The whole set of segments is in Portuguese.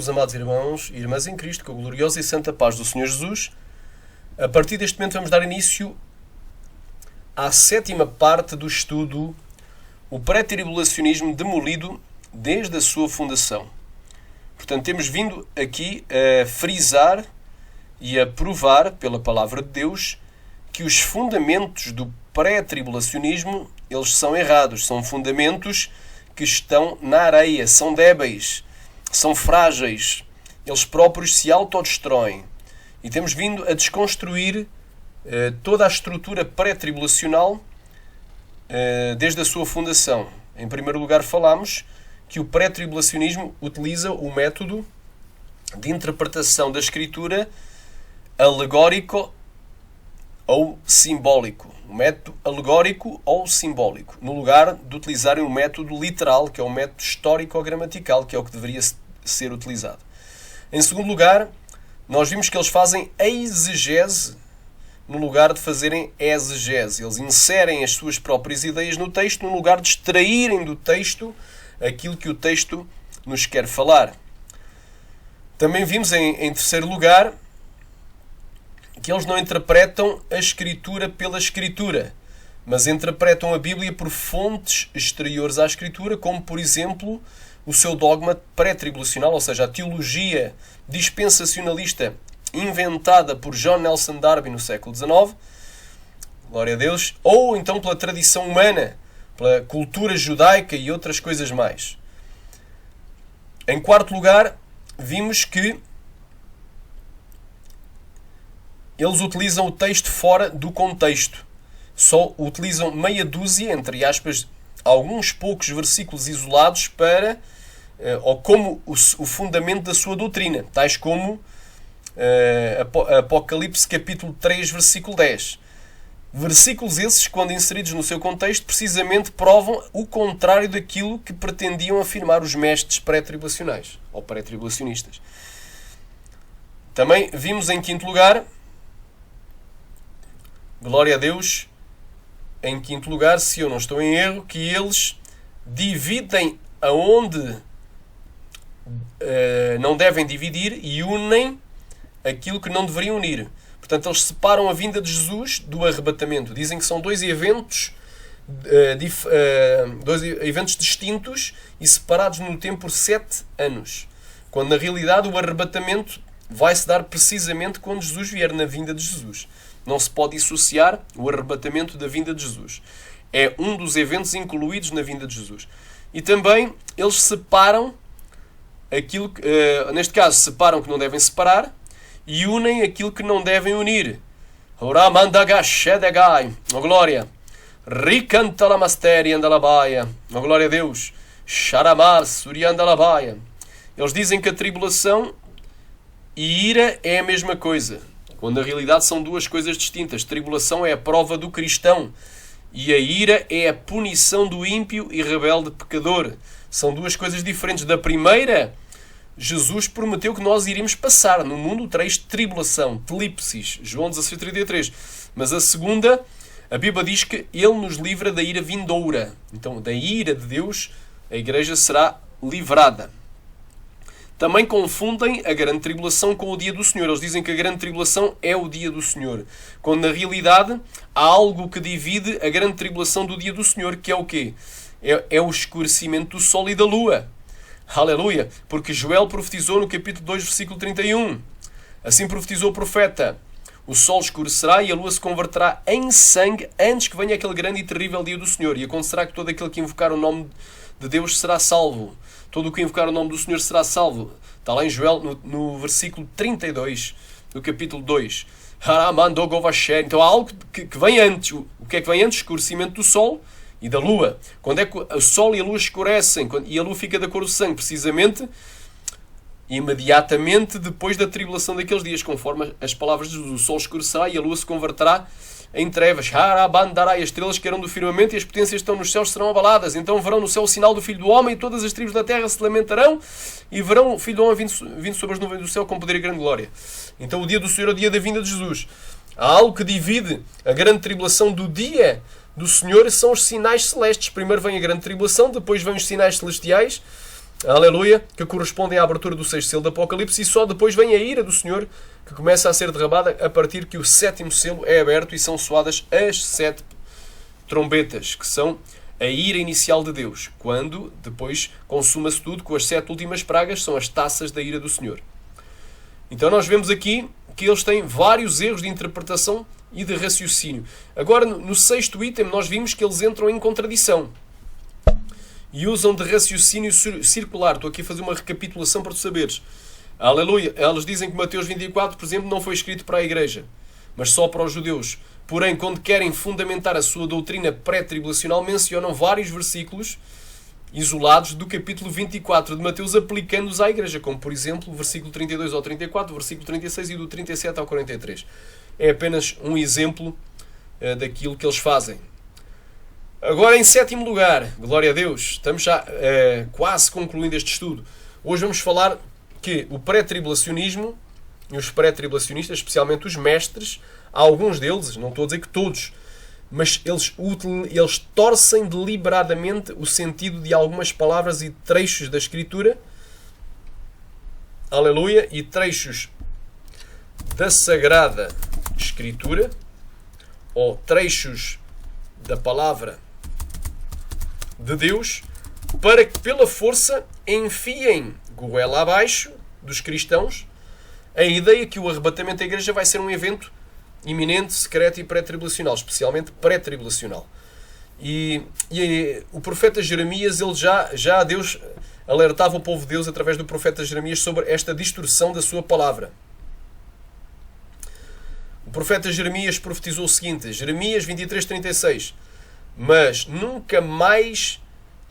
Saúde-vos, amados irmãos e irmãs em Cristo, com a gloriosa e santa paz do Senhor Jesus. A partir deste momento vamos dar início à 7ª parte do estudo O Pré-Tribulacionismo Demolido desde a sua fundação. Portanto, temos vindo aqui a frisar e a provar pela palavra de Deus que os fundamentos do pré-tribulacionismo, eles são errados, são fundamentos que estão na areia, são débeis, são frágeis, eles próprios se autodestroem. E temos vindo a desconstruir toda a estrutura pré-tribulacional desde a sua fundação. Em primeiro lugar, falámos que o pré-tribulacionismo utiliza o método de interpretação da Escritura alegórico ou simbólico. O método alegórico ou simbólico, no lugar de utilizarem o método literal, que é o método histórico-gramatical, que é o que deveria ser utilizado. Em segundo lugar, nós vimos que eles fazem exegese no lugar de fazerem exegese. Eles inserem as suas próprias ideias no texto, no lugar de extraírem do texto aquilo que o texto nos quer falar. Também vimos, em terceiro lugar, que eles não interpretam a Escritura pela Escritura, mas interpretam a Bíblia por fontes exteriores à Escritura, como, por exemplo, o seu dogma pré-tribulacional, ou seja, a teologia dispensacionalista inventada por John Nelson Darby no século XIX, glória a Deus, ou então pela tradição humana, pela cultura judaica e outras coisas mais. Em quarto lugar, vimos que eles utilizam o texto fora do contexto. Só utilizam meia dúzia, entre aspas, alguns poucos versículos isolados para, ou como o fundamento da sua doutrina, tais como Apocalipse capítulo 3, versículo 10. Versículos esses, quando inseridos no seu contexto, precisamente provam o contrário daquilo que pretendiam afirmar os mestres pré-tribulacionais, ou pré-tribulacionistas. Também vimos em quinto lugar, glória a Deus, em quinto lugar, se eu não estou em erro, que eles dividem aonde não devem dividir e unem aquilo que não deveriam unir. Portanto, eles separam a vinda de Jesus do arrebatamento. Dizem que são dois eventos distintos e separados no tempo por 7 anos. Quando, na realidade, o arrebatamento vai se dar precisamente quando Jesus vier, na vinda de Jesus. Não se pode dissociar o arrebatamento da vinda de Jesus. É um dos eventos incluídos na vinda de Jesus. E também eles separam aquilo que, neste caso, separam que não devem separar e unem aquilo que não devem unir. Oh glória! Oh glória a Deus! Sharamar Suriandalabaia. Eles dizem que a tribulação e ira é a mesma coisa, quando na realidade são duas coisas distintas. Tribulação é a prova do cristão e a ira é a punição do ímpio e rebelde pecador. São duas coisas diferentes. Da primeira, Jesus prometeu que nós iríamos passar. No mundo tereis tribulação, telipsis, João 16:33. Mas a segunda, a Bíblia diz que Ele nos livra da ira vindoura. Então, da ira de Deus, a igreja será livrada. Também confundem a grande tribulação com o dia do Senhor. Eles dizem que a grande tribulação é o dia do Senhor, quando na realidade há algo que divide a grande tribulação do dia do Senhor, que é o quê? É o escurecimento do sol e da lua. Aleluia! Porque Joel profetizou no capítulo 2, versículo 31. Assim profetizou o profeta: o sol escurecerá e a lua se converterá em sangue antes que venha aquele grande e terrível dia do Senhor. E acontecerá que todo aquele que invocar o nome de Deus será salvo. Todo o que invocar o nome do Senhor será salvo. Está lá em Joel, no versículo 32 do capítulo 2. Então há algo que vem antes. O que é que vem antes? O escurecimento do sol e da lua. Quando é que o sol e a lua escurecem e a lua fica da cor do sangue? Precisamente, imediatamente depois da tribulação daqueles dias, conforme as palavras de Jesus. O sol escurecerá e a lua se converterá em trevas. As estrelas cairão do firmamento e as potências que estão nos céus serão abaladas. Então verão no céu o sinal do Filho do Homem e todas as tribos da terra se lamentarão e verão o Filho do Homem vindo sobre as nuvens do céu com poder e grande glória. Então o dia do Senhor é o dia da vinda de Jesus. Há algo que divide a grande tribulação do dia do Senhor, são os sinais celestes. Primeiro vem a grande tribulação, depois vêm os sinais celestiais. aleluia, que correspondem à abertura do sexto selo do Apocalipse, e só depois vem a ira do Senhor, que começa a ser derramada a partir que o sétimo selo é aberto e são soadas as 7 trombetas, que são a ira inicial de Deus, quando depois consuma-se tudo com as 7 últimas pragas, são as taças da ira do Senhor. Então nós vemos aqui que eles têm vários erros de interpretação e de raciocínio. Agora, no sexto item, nós vimos que eles entram em contradição e usam de raciocínio circular. Estou aqui a fazer uma recapitulação para tu saberes. Aleluia. Elas dizem que Mateus 24, por exemplo, não foi escrito para a igreja, mas só para os judeus. Porém, quando querem fundamentar a sua doutrina pré-tribulacional, mencionam vários versículos isolados do capítulo 24 de Mateus, aplicando-os à igreja, como, por exemplo, o versículo 32 ao 34, o versículo 36 e do 37 ao 43. É apenas um exemplo daquilo que eles fazem. Agora, em sétimo lugar, glória a Deus, estamos já quase concluindo este estudo. Hoje vamos falar que o pré-tribulacionismo e os pré-tribulacionistas, especialmente os mestres, alguns deles, não estou a dizer que todos, mas eles torcem deliberadamente o sentido de algumas palavras e trechos da Escritura, aleluia, e trechos da Sagrada Escritura, ou trechos da Palavra de Deus, para que pela força enfiem goela abaixo dos cristãos a ideia que o arrebatamento da igreja vai ser um evento iminente, secreto e pré-tribulacional, especialmente pré-tribulacional. E o profeta Jeremias, ele já Deus alertava o povo de Deus através do profeta Jeremias sobre esta distorção da sua palavra. O profeta Jeremias profetizou o seguinte, Jeremias 23:36, mas nunca mais,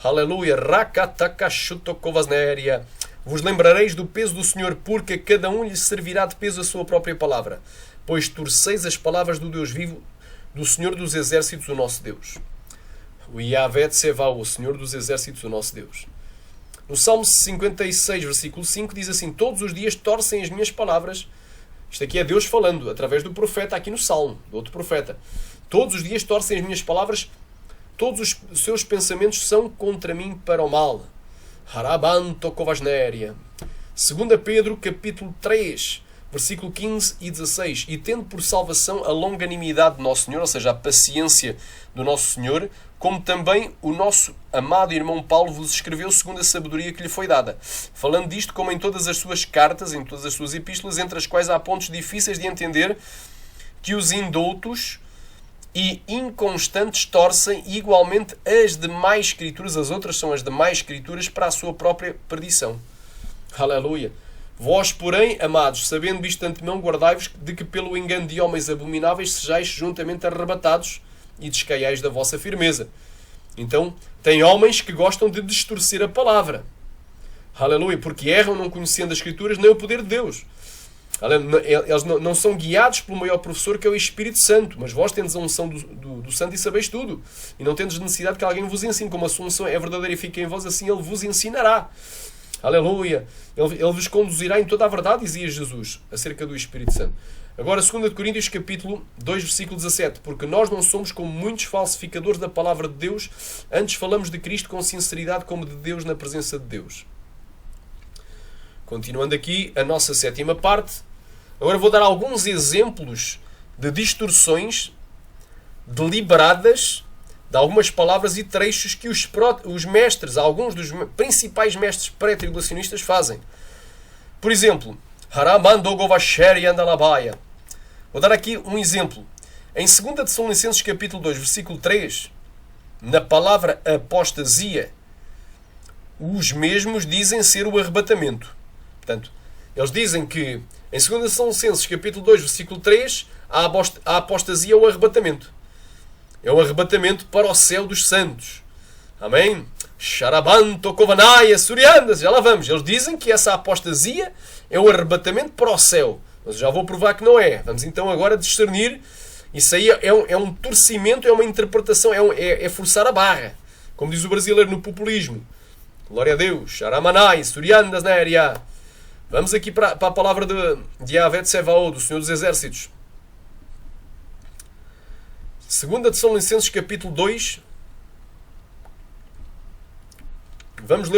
aleluia, rakatakashutokovasnéria, vos lembrareis do peso do Senhor, porque a cada um lhe servirá de peso a sua própria palavra, pois torceis as palavras do Deus vivo, do Senhor dos exércitos, o nosso Deus. O Yahvé Tsevá, o Senhor dos exércitos, o nosso Deus. No Salmo 56, versículo 5, diz assim, todos os dias torcem as minhas palavras. Isto aqui é Deus falando, através do profeta, aqui no Salmo, do outro profeta. Todos os dias torcem as minhas palavras, todos os seus pensamentos são contra mim para o mal. Harabanto kovasnéria. 2 Pedro, capítulo 3, versículo 15 e 16. E tendo por salvação a longanimidade de Nosso Senhor, ou seja, a paciência do Nosso Senhor, como também o nosso amado irmão Paulo vos escreveu segundo a sabedoria que lhe foi dada. Falando disto, como em todas as suas cartas, em todas as suas epístolas, entre as quais há pontos difíceis de entender, que os indoutos e inconstantes torcem igualmente as demais escrituras, as outras são as demais escrituras, para a sua própria perdição. Aleluia! Vós, porém, amados, sabendo isto de antemão, guardai-vos de que pelo engano de homens abomináveis sejais juntamente arrebatados e descaiais da vossa firmeza. Então, tem homens que gostam de distorcer a palavra. Aleluia! Porque erram não conhecendo as escrituras nem o poder de Deus. Eles não são guiados pelo maior professor, que é o Espírito Santo, mas vós tendes a unção do Santo e sabeis tudo, e não tendes necessidade que alguém vos ensine. Como a sua unção é verdadeira e fica em vós, assim ele vos ensinará. Aleluia! Ele vos conduzirá em toda a verdade, dizia Jesus, acerca do Espírito Santo. Agora, 2 Coríntios, capítulo 2, versículo 17. Porque nós não somos como muitos falsificadores da palavra de Deus, antes falamos de Cristo com sinceridade como de Deus na presença de Deus. Continuando aqui a nossa sétima parte, agora vou dar alguns exemplos de distorções deliberadas de algumas palavras e trechos que os mestres, alguns dos principais mestres pré-tribulacionistas fazem. Por exemplo, vou dar aqui um exemplo. Em 2 Tessalonicenses capítulo 2, versículo 3, na palavra apostasia, os mesmos dizem ser o arrebatamento. Portanto, eles dizem que em 2 Tessalonicenses capítulo 2, versículo 3, a apostasia é o arrebatamento. É o arrebatamento para o céu dos santos. Amém? Sharabanto, Kovanaya, Suriandas, já lá vamos. Eles dizem que essa apostasia é o arrebatamento para o céu. Mas já vou provar que não é. Vamos então agora discernir. Isso aí é um torcimento, é uma interpretação, é forçar a barra. Como diz o brasileiro no populismo. Glória a Deus. Sharamanai, Suriandas, Néria. Vamos aqui para a palavra de Yahvé Tsevaô, do Senhor dos Exércitos. 2 Tessalonicenses capítulo 2. Vamos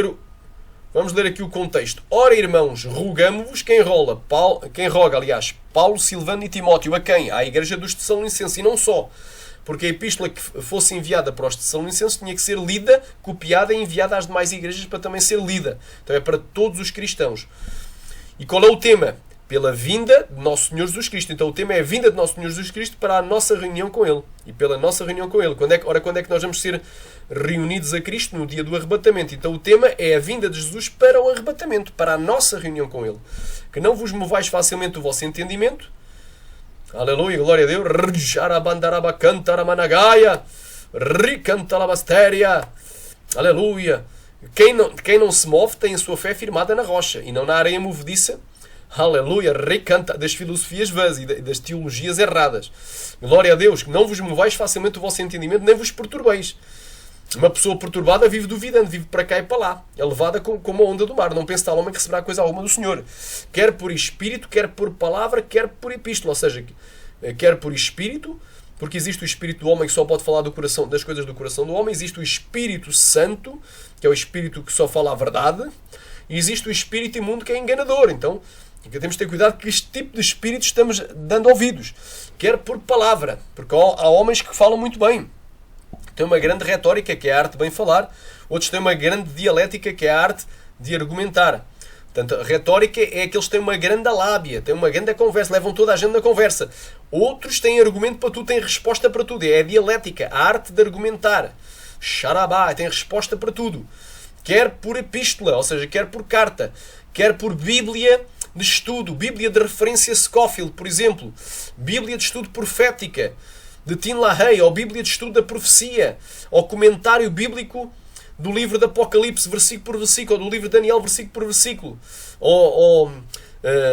Vamos ler aqui o contexto. Ora, irmãos, rogamo-vos, quem roga, Paulo, Silvano e Timóteo, a quem? À igreja dos Tessalonicenses, e não só. Porque a epístola que fosse enviada para os Tessalonicenses tinha que ser lida, copiada e enviada às demais igrejas para também ser lida. Então é para todos os cristãos. E qual é o tema? Pela vinda de Nosso Senhor Jesus Cristo. Então o tema é a vinda de Nosso Senhor Jesus Cristo para a nossa reunião com Ele. E pela nossa reunião com Ele. Quando é que nós vamos ser reunidos a Cristo? No dia do arrebatamento. Então o tema é a vinda de Jesus para o arrebatamento, para a nossa reunião com Ele. Que não vos movais facilmente o vosso entendimento. Aleluia, glória a Deus. Aleluia. Quem não se move tem a sua fé firmada na rocha e não na areia movediça. Aleluia, recanta das filosofias vãs e das teologias erradas. Glória a Deus, que não vos movais facilmente o vosso entendimento, nem vos perturbeis. Uma pessoa perturbada vive duvidando, vive para cá e para lá. É levada como a onda do mar. Não pense tal homem que receberá coisa alguma do Senhor. Quer por espírito, quer por palavra, quer por epístola. Ou seja, quer por espírito, porque existe o espírito do homem que só pode falar das coisas do coração do homem. Existe o Espírito Santo, que é o espírito que só fala a verdade. E existe o espírito imundo, que é enganador. Então, temos de ter cuidado que este tipo de espírito estamos dando ouvidos. Quer por palavra, porque há homens que falam muito bem. Tem uma grande retórica, que é a arte de bem falar. Outros têm uma grande dialética, que é a arte de argumentar. Portanto, a retórica é aqueles que têm uma grande lábia, têm uma grande conversa, levam toda a gente na conversa. Outros têm argumento para tudo, têm resposta para tudo. É a dialética, a arte de argumentar. Xarabá, tem resposta para tudo. Quer por epístola, ou seja, quer por carta, quer por Bíblia de estudo, Bíblia de referência Scofield, por exemplo, Bíblia de estudo profética, de Tim LaHaye, ou Bíblia de estudo da profecia, ou comentário bíblico do livro de Apocalipse, versículo por versículo, ou do livro de Daniel, versículo por versículo, ou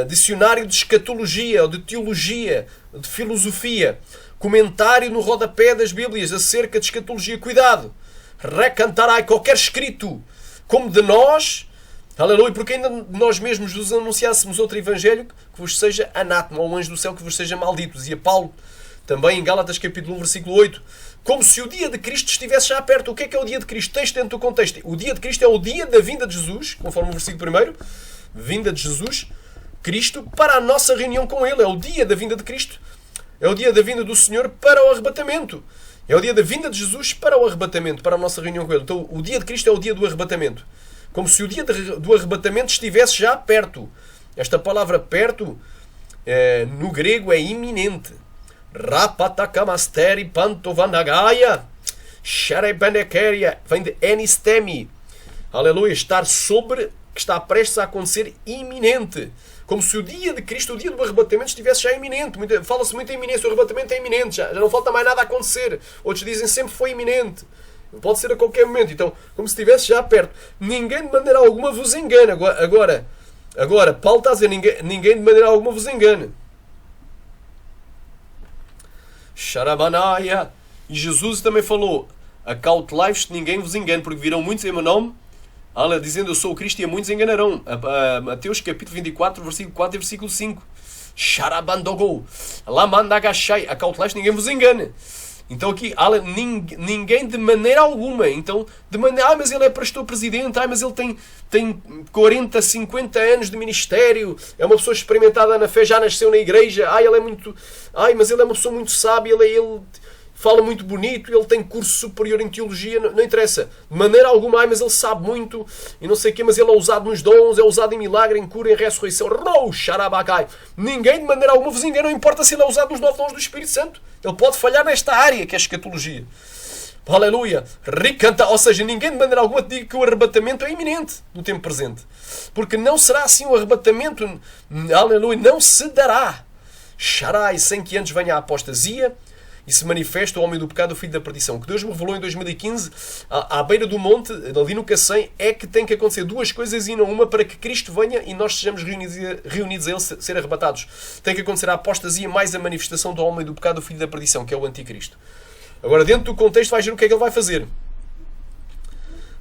dicionário de escatologia, ou de teologia, de filosofia, comentário no rodapé das Bíblias acerca de escatologia. Cuidado! Recantarai qualquer escrito como de nós, aleluia, porque ainda nós mesmos vos anunciássemos outro evangelho que vos seja anátema, ou um anjo do céu que vos seja maldito. Dizia Paulo, também em Gálatas capítulo 1, versículo 8, como se o dia de Cristo estivesse já perto. O que é o dia de Cristo? Texto dentro do contexto. O dia de Cristo é o dia da vinda de Jesus, conforme o versículo 1, vinda de Jesus, Cristo, para a nossa reunião com Ele. É o dia da vinda de Cristo. É o dia da vinda do Senhor para o arrebatamento. É o dia da vinda de Jesus para o arrebatamento, para a nossa reunião com Ele. Então, o dia de Cristo é o dia do arrebatamento. Como se o dia do arrebatamento estivesse já perto. Esta palavra perto, no grego, é iminente. Rapatakamasteri pantovanagaya sharebenekeria, vem de enistemi. Aleluia, estar sobre, que está prestes a acontecer, iminente. Como se o dia de Cristo, o dia do arrebatamento, estivesse já iminente. Fala-se muito em iminência, o arrebatamento é iminente, já não falta mais nada a acontecer. Outros dizem sempre foi iminente. Pode ser a qualquer momento. Então, como se estivesse já perto. Ninguém de maneira alguma vos engana. Agora Paulo está a dizer, ninguém de maneira alguma vos engana. Xarabanaya. E Jesus também falou, acautelai-vos que ninguém vos engane, porque virão muitos em meu nome, dizendo eu sou o Cristo, e a muitos enganarão. Mateus capítulo 24, versículo 4 e versículo 5. Xarabandogou. Lamandagachai. Acautelai-vos que ninguém vos engane. Então aqui, ninguém de maneira alguma. Então, de maneira, mas ele é pastor-presidente, mas ele tem 40, 50 anos de ministério, é uma pessoa experimentada na fé, já nasceu na igreja, ele é muito, mas ele é uma pessoa muito sábia, ele fala muito bonito, ele tem curso superior em teologia, não interessa. De maneira alguma, mas ele sabe muito, e não sei o quê, mas ele é usado nos dons, é usado em milagre, em cura, em ressurreição. Ninguém de maneira alguma vos engana, não importa se ele é usado nos 9 dons do Espírito Santo. Ele pode falhar nesta área, que é a escatologia. Aleluia. Ricanta, ou seja, ninguém de maneira alguma te diga que o arrebatamento é iminente no tempo presente. Porque não será assim o arrebatamento, aleluia, não se dará. Xarai, sem que antes venha a apostasia, e se manifesta o homem do pecado, o filho da perdição. O que Deus me revelou em 2015, à beira do monte, ali no Cacém, é que tem que acontecer duas coisas e não uma, para que Cristo venha e nós sejamos reunidos a Ele, ser arrebatados. Tem que acontecer a apostasia mais a manifestação do homem do pecado, o filho da perdição, que é o anticristo. Agora, dentro do contexto, vais ver o que é que ele vai fazer.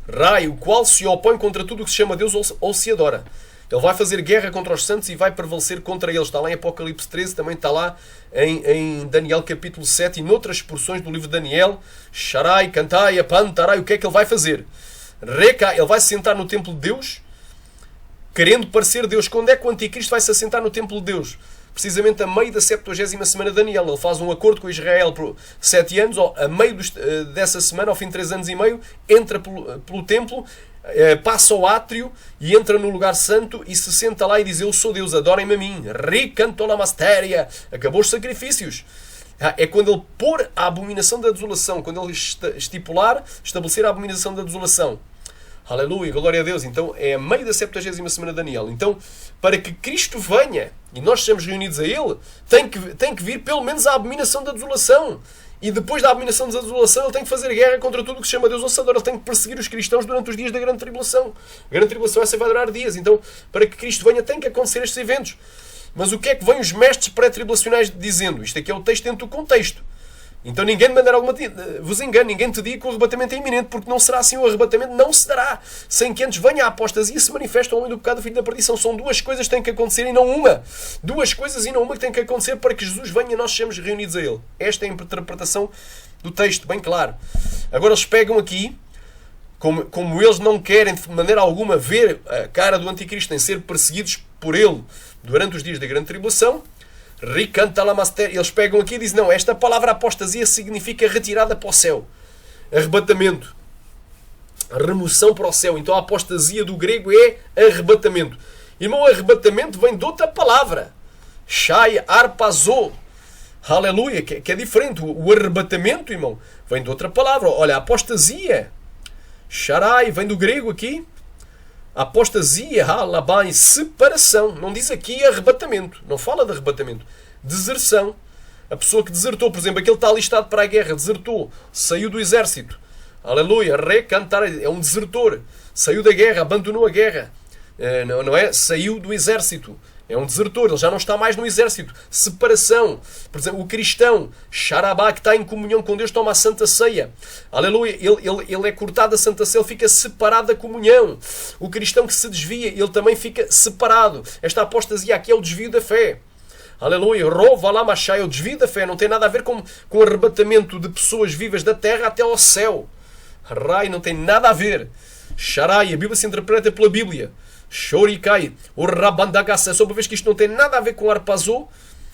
Raio, o qual se opõe contra tudo o que se chama Deus ou se adora. Ele vai fazer guerra contra os santos e vai prevalecer contra eles. Está lá em Apocalipse 13, também está lá em Daniel capítulo 7 e noutras porções do livro de Daniel. Sharai, cantai, apantarai, o que é que ele vai fazer? Reca, ele vai se sentar no templo de Deus querendo parecer Deus. Quando é que o anticristo vai se assentar no templo de Deus? Precisamente a meio da 70ª semana de Daniel. Ele faz um acordo com Israel por 7 anos, a meio dessa semana, ao fim de 3 anos e meio, entra pelo templo, passa ao átrio e entra no lugar santo e se senta lá e diz: eu sou Deus, adorem-me a mim. Ricanto la mastéria. Acabou os sacrifícios. É quando ele pôr a abominação da desolação, quando ele estabelecer a abominação da desolação. Aleluia, glória a Deus. Então é a meio da 70ª semana de Daniel. Então, para que Cristo venha e nós sejamos reunidos a Ele, tem que vir pelo menos a abominação da desolação. E depois da abominação da desolação, Ele tem que fazer guerra contra tudo o que se chama Deus Ossador. Ele tem que perseguir os cristãos durante os dias da grande tribulação. A grande tribulação essa vai durar dias. Então, para que Cristo venha, tem que acontecer estes eventos. Mas o que é que vêm os mestres pré-tribulacionais dizendo? Isto aqui é o texto dentro do contexto. Então ninguém de maneira alguma vos engane, ninguém te diga que o arrebatamento é iminente, porque não será assim. O arrebatamento não se dará sem que antes venha a apostasia e se manifeste o homem do pecado, o filho da perdição. São duas coisas que têm que acontecer e não uma. Duas coisas e não uma que têm que acontecer para que Jesus venha e nós sejamos reunidos a Ele. Esta é a interpretação do texto, bem claro. Agora eles pegam aqui, como eles não querem de maneira alguma ver a cara do anticristo em ser perseguidos por Ele durante os dias da grande tribulação, eles pegam aqui e dizem: não, esta palavra apostasia significa retirada para o céu, arrebatamento, remoção para o céu. Então a apostasia do grego é arrebatamento. Irmão, arrebatamento vem de outra palavra, shai arpazo, aleluia, que é diferente. O arrebatamento, irmão, vem de outra palavra. Olha, a apostasia, sharai, vem do grego aqui. Apostasia, halabai, separação. Não diz aqui arrebatamento. Não fala de arrebatamento. Deserção. A pessoa que desertou, por exemplo, aquele está alistado para a guerra, desertou, saiu do exército. Aleluia, recantar, é um desertor. Saiu da guerra, abandonou a guerra. Não é? Saiu do exército. É um desertor, ele já não está mais no exército. Separação. Por exemplo, o cristão, Xarabá, que está em comunhão com Deus, toma a Santa Ceia. Aleluia. Ele é cortado da Santa Ceia, ele fica separado da comunhão. O cristão que se desvia, ele também fica separado. Esta apostasia aqui é o desvio da fé. Aleluia. Rova lá machai, é o desvio da fé. Não tem nada a ver com o arrebatamento de pessoas vivas da terra até ao céu. Rai, não tem nada a ver. Sharai, a Bíblia se interpreta pela Bíblia. Shorikai, o Rabandagassa. Só uma vez que isto não tem nada a ver com arpazô,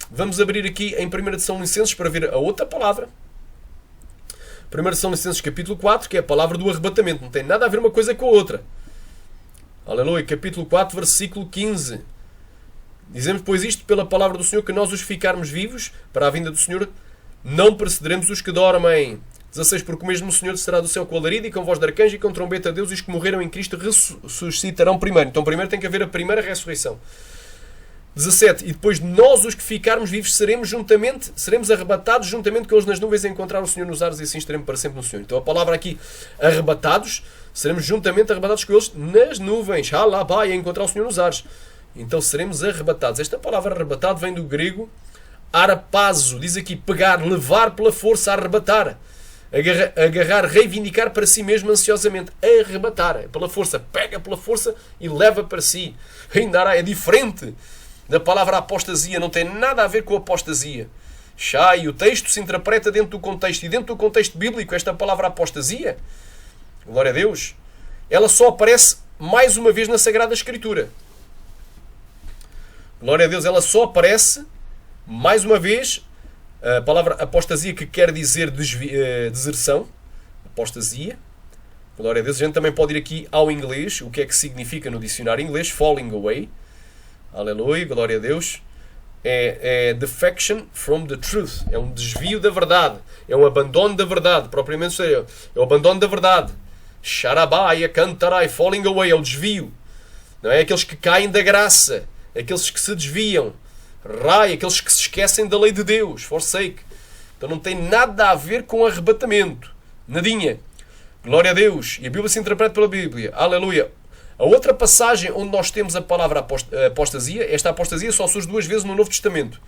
vamos abrir aqui em 1 Tessalonicenses para ver a outra palavra. 1 Tessalonicenses capítulo 4, que é a palavra do arrebatamento. Não tem nada a ver uma coisa com a outra. Aleluia. Capítulo 4, versículo 15. Dizemos, pois, isto pela palavra do Senhor, que nós os ficarmos vivos para a vinda do Senhor, não precederemos os que dormem. 16, porque o mesmo Senhor descerá do céu com alarido e com voz de arcanjo e com trombeta a Deus, e os que morreram em Cristo ressuscitarão primeiro. Então primeiro tem que haver a primeira ressurreição. 17, e depois nós os que ficarmos vivos seremos arrebatados juntamente com eles nas nuvens a encontrar o Senhor nos ares, e assim estaremos para sempre no Senhor. Então a palavra aqui, arrebatados, seremos juntamente arrebatados com eles nas nuvens, halabai, a encontrar o Senhor nos ares. Então seremos arrebatados. Esta palavra arrebatado vem do grego arpazo, diz aqui pegar, levar pela força, arrebatar. Agarrar, reivindicar para si mesmo ansiosamente, arrebatar pela força, pega pela força e leva para si. Ainda é diferente da palavra apostasia, não tem nada a ver com apostasia. Shai, o texto se interpreta dentro do contexto, e dentro do contexto bíblico esta palavra apostasia, glória a Deus, ela só aparece mais uma vez na Sagrada Escritura. Glória a Deus, ela só aparece mais uma vez. A palavra apostasia, que quer dizer deserção, apostasia, glória a Deus. A gente também pode ir aqui ao inglês, o que é que significa no dicionário inglês, falling away, aleluia, glória a Deus. É defection from the truth, é um desvio da verdade, é um abandono da verdade, propriamente é o abandono da verdade. Sharabai, cantarai, falling away, é o desvio, não é? Aqueles que caem da graça, aqueles que se desviam. Rai, aqueles que se esquecem da lei de Deus, forsake. Então não tem nada a ver com arrebatamento. Nadinha. Glória a Deus. E a Bíblia se interpreta pela Bíblia. Aleluia. A outra passagem onde nós temos a palavra apostasia, esta apostasia só surge 2 vezes no Novo Testamento.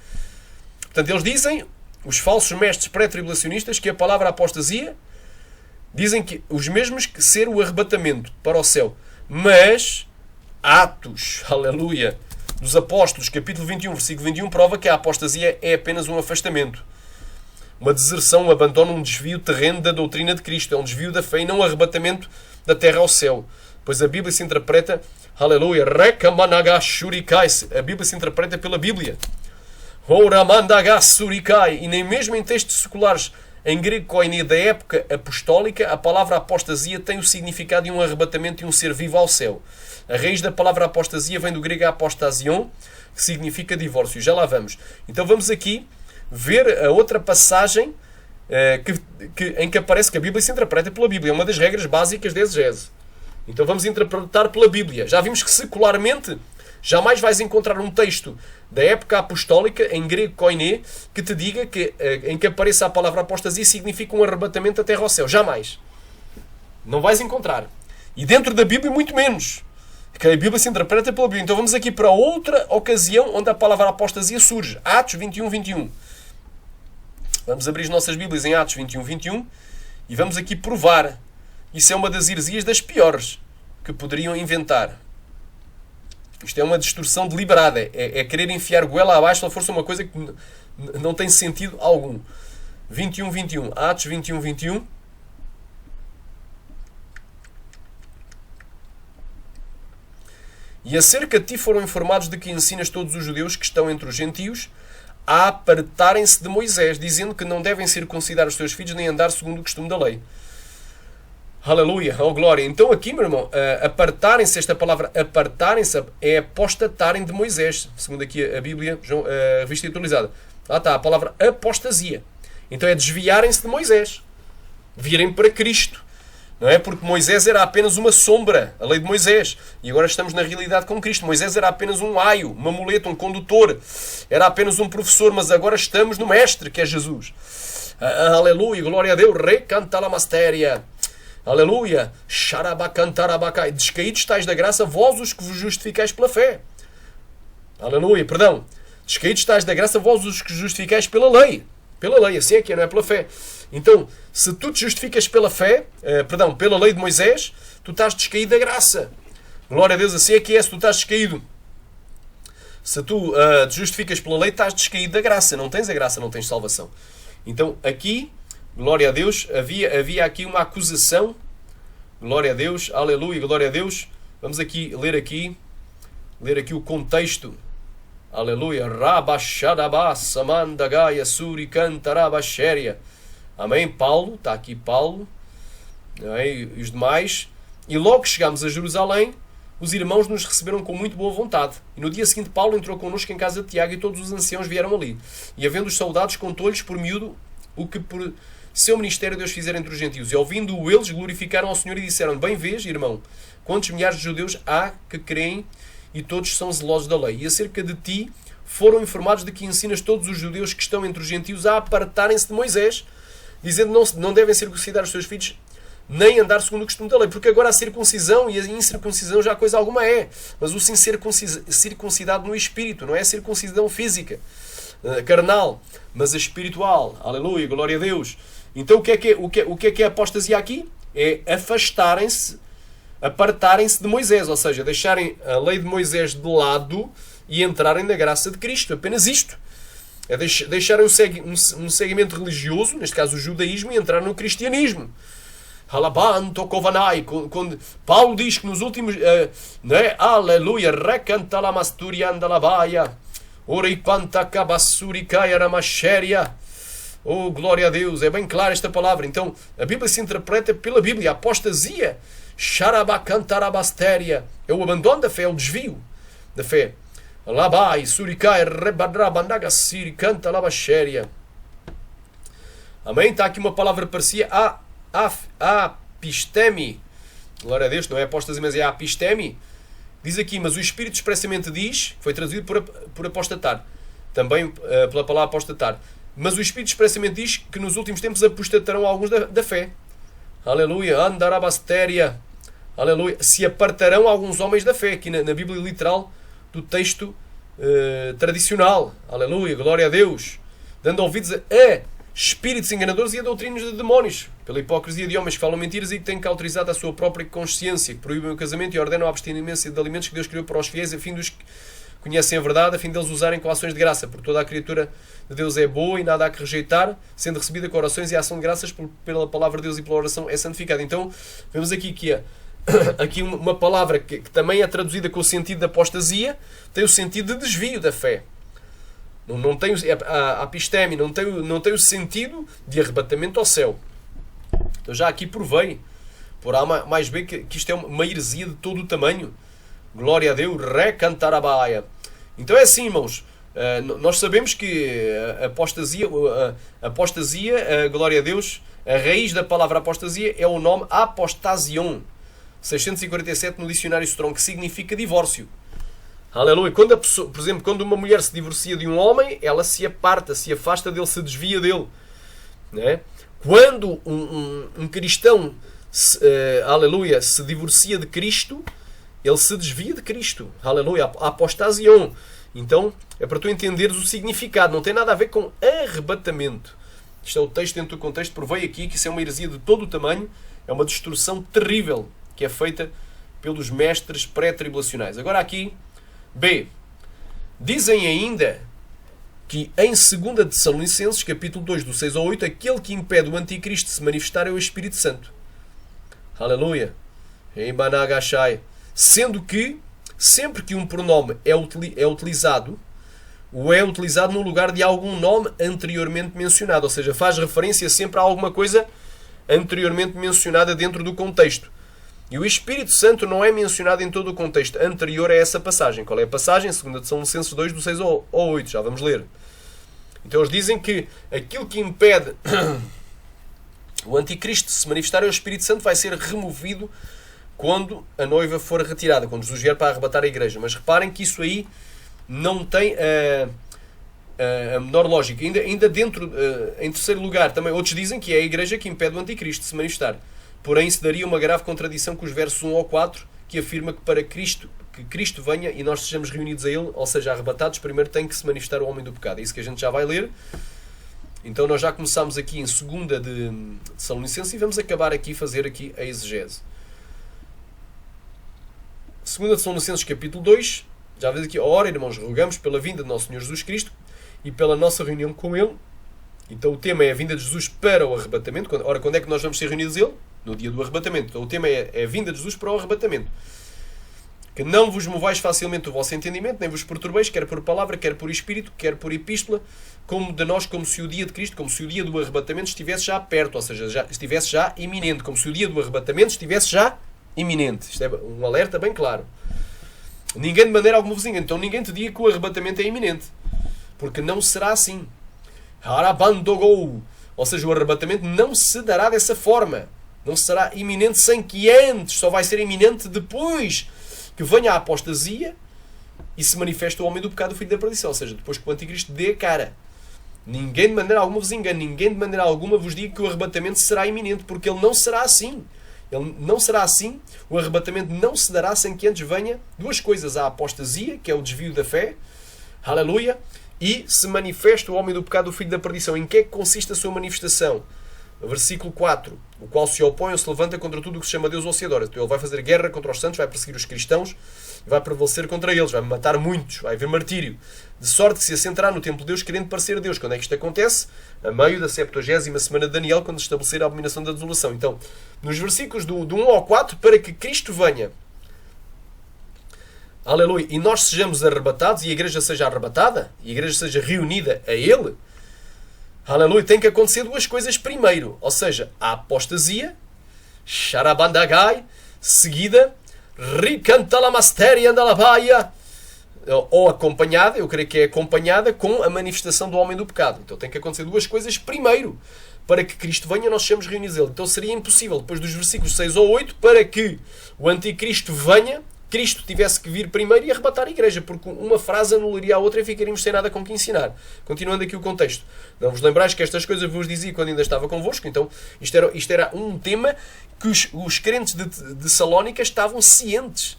Portanto, eles dizem, os falsos mestres pré-tribulacionistas, que a palavra apostasia, dizem que os mesmos que ser o arrebatamento para o céu. Mas, Atos, aleluia, dos Apóstolos, capítulo 21, versículo 21, prova que a apostasia é apenas um afastamento, uma deserção, um abandono, um desvio terreno da doutrina de Cristo. É um desvio da fé e não um arrebatamento da terra ao céu. Pois a Bíblia se interpreta, Aleluia. Rekamanagasurikai. A Bíblia se interpreta pela Bíblia. Oramandagassurikai. E nem mesmo em textos seculares em grego koiné da época apostólica, a palavra apostasia tem o significado de um arrebatamento de um ser vivo ao céu. A raiz da palavra apostasia vem do grego apostasion, que significa divórcio. Já lá vamos. Então vamos aqui ver a outra passagem em que aparece que a Bíblia se interpreta pela Bíblia. É uma das regras básicas da exegese. Então vamos interpretar pela Bíblia. Já vimos que secularmente jamais vais encontrar um texto da época apostólica, em grego koiné, que te diga que em que apareça a palavra apostasia significa um arrebatamento da terra ao céu. Jamais. Não vais encontrar. E dentro da Bíblia, muito menos. Que a Bíblia se interpreta pela Bíblia. Então vamos aqui para outra ocasião onde a palavra apostasia surge. Atos 21, 21. Vamos abrir as nossas Bíblias em Atos 21, 21 e vamos aqui provar. Isso é uma das heresias das piores que poderiam inventar. Isto é uma distorção deliberada. É querer enfiar goela abaixo se fosse uma coisa que não tem sentido algum. 21, 21. Atos 21, 21. E acerca de ti foram informados de que ensinas todos os judeus que estão entre os gentios a apartarem-se de Moisés, dizendo que não devem circuncidar os seus filhos nem andar segundo o costume da lei. Aleluia, oh glória. Então aqui, meu irmão, apartarem-se, esta palavra apartarem-se é apostatarem de Moisés, segundo aqui a Bíblia, a revista atualizada. Lá está a palavra apostasia. Então é desviarem-se de Moisés, virem para Cristo. Não é? Porque Moisés era apenas uma sombra, a lei de Moisés. E agora estamos na realidade com Cristo. Moisés era apenas um aio, uma muleta, um condutor. Era apenas um professor, mas agora estamos no Mestre, que é Jesus. Aleluia, glória a Deus. Recantalamastéria. Aleluia. Xarabacantarabacai. Descaídos estáis da graça, vós os que vos justificais pela fé. Aleluia, perdão. Descaídos estáis da graça, vós os que justificais pela lei. Pela lei, assim é que é, não é pela fé. Então, se tu te justificas pela fé, pela lei de Moisés, tu estás descaído da graça. Glória a Deus, assim é que é, se tu estás descaído. Se tu te justificas pela lei, estás descaído da graça. Não tens a graça, não tens salvação. Então, aqui, glória a Deus, havia aqui uma acusação. Glória a Deus, aleluia, glória a Deus. Vamos aqui ler aqui o contexto. Aleluia. Rabashadabá, samandagaya, suricantarabashéria. Amém? Paulo, está aqui Paulo, e os demais. E logo que chegámos a Jerusalém, os irmãos nos receberam com muito boa vontade. E no dia seguinte Paulo entrou connosco em casa de Tiago e todos os anciãos vieram ali. E havendo os soldados, contou-lhes por miúdo o que por seu ministério Deus fizera entre os gentios. E ouvindo-o eles, glorificaram ao Senhor e disseram: bem vês, irmão, quantos milhares de judeus há que creem e todos são zelosos da lei. E acerca de ti foram informados de que ensinas todos os judeus que estão entre os gentios a apartarem-se de Moisés, dizendo que não devem circuncidar os seus filhos, nem andar segundo o costume da lei. Porque agora a circuncisão e a incircuncisão já coisa alguma é. Mas o sim ser circuncidado no espírito, não é a circuncisão física, carnal, mas a espiritual. Aleluia, glória a Deus. Então o que é a apostasia aqui? É afastarem-se, apartarem-se de Moisés, ou seja, deixarem a lei de Moisés de lado e entrarem na graça de Cristo. Apenas isto. É deixarem um segmento religioso, neste caso o judaísmo, e entrar no cristianismo. Halabanto kovanai. Quando Paulo diz que nos últimos... Aleluia. Recantalamasturiandalabaia. Oripantakabassurikaiaramachéria. Oh, glória a Deus. É bem clara esta palavra. Então, a Bíblia se interpreta pela Bíblia. A apostasia. Xarabacantarabastéria. É o abandono da fé, é o desvio da fé. Labai, surikai, rebadrabandagasiri, canta labachéria. Amém? Está aqui uma palavra parecia apistemi. Glória a Deus, não é apostasia, mas é apistemi. Diz aqui, mas o Espírito expressamente diz, foi traduzido por apostatar. Também pela palavra apostatar. Mas o Espírito expressamente diz que nos últimos tempos apostatarão alguns da fé. Aleluia. Andarabastéria. Aleluia. Se apartarão alguns homens da fé. Aqui na Bíblia literal do texto tradicional. Aleluia. Glória a Deus. Dando ouvidos a espíritos enganadores e a doutrinas de demónios. Pela hipocrisia de homens que falam mentiras e que têm cauterizado a sua própria consciência. Que proíbem o casamento e ordenam a abstinência de alimentos que Deus criou para os fiéis, a fim dos que conhecem a verdade, a fim deles usarem com ações de graça. Porque toda a criatura de Deus é boa e nada há que rejeitar, sendo recebida com orações e ação de graças pela palavra de Deus e pela oração é santificada. Então, vemos aqui que aqui uma palavra que também é traduzida com o sentido de apostasia, tem o sentido de desvio da fé. Não tem, a apisteme não tem o sentido de arrebatamento ao céu. Então já aqui provei, por A mais B, que isto é uma heresia de todo o tamanho. Glória a Deus, recantarabaia. Então é assim, irmãos, nós sabemos que a apostasia, glória a Deus, a raiz da palavra apostasia é o nome apostasion, 647 no dicionário Strong, que significa divórcio. Aleluia. Quando a pessoa, por exemplo, quando uma mulher se divorcia de um homem, ela se aparta, se afasta dele, se desvia dele. Né? Quando um cristão, aleluia, se divorcia de Cristo, ele se desvia de Cristo. Aleluia. Apostasion. Então, é para tu entenderes o significado. Não tem nada a ver com arrebatamento. Isto é o texto dentro do contexto. Provei aqui que isso é uma heresia de todo o tamanho. É uma destruição terrível que é feita pelos mestres pré-tribulacionais. Agora aqui, B. Dizem ainda que em 2 Tessalonicenses, capítulo 2, do 6 ao 8, aquele que impede o anticristo de se manifestar é o Espírito Santo. Aleluia. Sendo que, sempre que um pronome é utilizado, ou é utilizado no lugar de algum nome anteriormente mencionado. Ou seja, faz referência sempre a alguma coisa anteriormente mencionada dentro do contexto. E o Espírito Santo não é mencionado em todo o contexto anterior a essa passagem. Qual é a passagem? 2 Tessalonicenses 2, do 6 ao 8. Já vamos ler. Então eles dizem que aquilo que impede o anticristo de se manifestar é o Espírito Santo, vai ser removido quando a noiva for retirada, quando Jesus vier para arrebatar a igreja. Mas reparem que isso aí não tem a menor lógica. Ainda dentro, em terceiro lugar, também outros dizem que é a igreja que impede o anticristo de se manifestar. Porém, se daria uma grave contradição com os versos 1 ao 4, que afirma que para que Cristo venha e nós sejamos reunidos a Ele, ou seja, arrebatados, primeiro tem que se manifestar o homem do pecado. É isso que a gente já vai ler. Então nós já começamos aqui em 2 de Tessalonicenses e vamos acabar aqui, fazer aqui a exegese. 2 Tessalonicenses capítulo 2, já vês aqui, ora, irmãos, rogamos pela vinda de nosso Senhor Jesus Cristo e pela nossa reunião com Ele. Então o tema é a vinda de Jesus para o arrebatamento. Ora, quando é que nós vamos ser reunidos a Ele? No dia do arrebatamento. Então o tema é a vinda de Jesus para o arrebatamento. Que não vos movais facilmente o vosso entendimento, nem vos perturbeis, quer por palavra, quer por espírito, quer por epístola, como de nós, como se o dia de Cristo, como se o dia do arrebatamento estivesse já perto, ou seja, estivesse já iminente, como se o dia do arrebatamento estivesse já iminente. Isto é um alerta bem claro. Ninguém de maneira alguma vos engane. Então ninguém te diga que o arrebatamento é iminente, porque não será assim. Harabandogou. Ou seja, o arrebatamento não se dará dessa forma. Não será iminente sem que antes, só vai ser iminente depois que venha a apostasia e se manifesta o homem do pecado, o filho da perdição. Ou seja, depois que o anticristo dê a cara. Ninguém de maneira alguma vos engane, ninguém de maneira alguma vos diga que o arrebatamento será iminente, porque ele não será assim. Ele não será assim, o arrebatamento não se dará sem que antes venha duas coisas: a apostasia, que é o desvio da fé, aleluia, e se manifesta o homem do pecado, o filho da perdição. Em que é que consiste a sua manifestação? Versículo 4. O qual se opõe ou se levanta contra tudo o que se chama Deus ou se adora. Então ele vai fazer guerra contra os santos, vai perseguir os cristãos, vai prevalecer contra eles, vai matar muitos, vai haver martírio. De sorte que se assentará no templo de Deus querendo parecer a Deus. Quando é que isto acontece? A meio da 70ª semana de Daniel, quando estabelecer a abominação da desolação. Então, nos versículos do 1 ao 4, para que Cristo venha, aleluia, e nós sejamos arrebatados, e a igreja seja arrebatada, e a igreja seja reunida a Ele, aleluia, tem que acontecer duas coisas primeiro. Ou seja, a apostasia, Sharabandagai, seguida, Ricantalamasteria andalabaia, ou acompanhada, eu creio que é acompanhada com a manifestação do homem do pecado. Então tem que acontecer duas coisas primeiro, para que Cristo venha e nós sejamos reunidos a Ele. Então seria impossível, depois dos versículos 6 ou 8, para que o anticristo venha, Cristo tivesse que vir primeiro e arrebatar a igreja, porque uma frase anularia a outra e ficaríamos sem nada com que ensinar. Continuando aqui o contexto. Não vos lembrais que estas coisas vos dizia quando ainda estava convosco? Então isto era um tema que os crentes de Salónica estavam cientes.